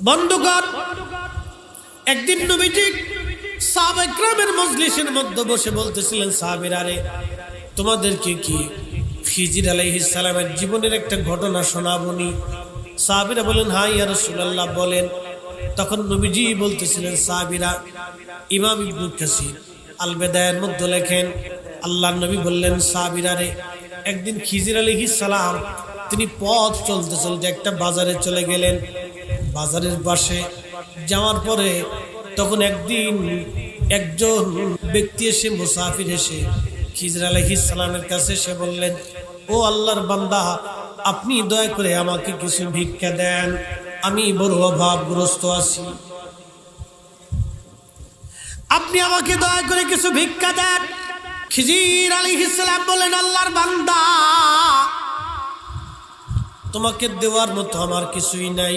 বন্ধুগণ, একদিন নবীজি সাহাবায়ে কেরামের মজলিসের মধ্যে বসে বলতেছিলেন, সাহাবীরা রে, তোমাদেরকে কি খিজির আলাইহিস সালামের জীবনের একটা ঘটনা শোনাবনি? সাহাবীরা বলেন, হ্যাঁ ইয়া রাসূলুল্লাহ, বলেন। তখন নবীজি বলতেছিলেন, সাহাবীরা, ইমাম ইবনে কাসির আল বিদায়ার মধ্যে লেখেন, আল্লাহর নবী বললেন, সাহাবীরা রে, একদিন খিজির আলাইহিস সালাম তিনি পথ চলতে চলতে একটা বাজারে চলে গেলেন। বাজারের পাশে যাওয়ার পরে তখন একদিন একজন ব্যক্তি এসে, মুসাফির এসে খিজির আলাইহিস সালামের কাছে এসে বললেন, ও আল্লাহর বান্দা, আপনি দয়া করে আমাকে কিছু ভিক্ষা দেন, আমি বড় অভাবগ্রস্ত আছি, আপনি আমাকে দয়া করে কিছু ভিক্ষা দেন। খিজির আলাইহিস সালাম বলেন, আল্লাহর বান্দা, তোমাকে দেওয়ার মতো আমার কিছুই নাই।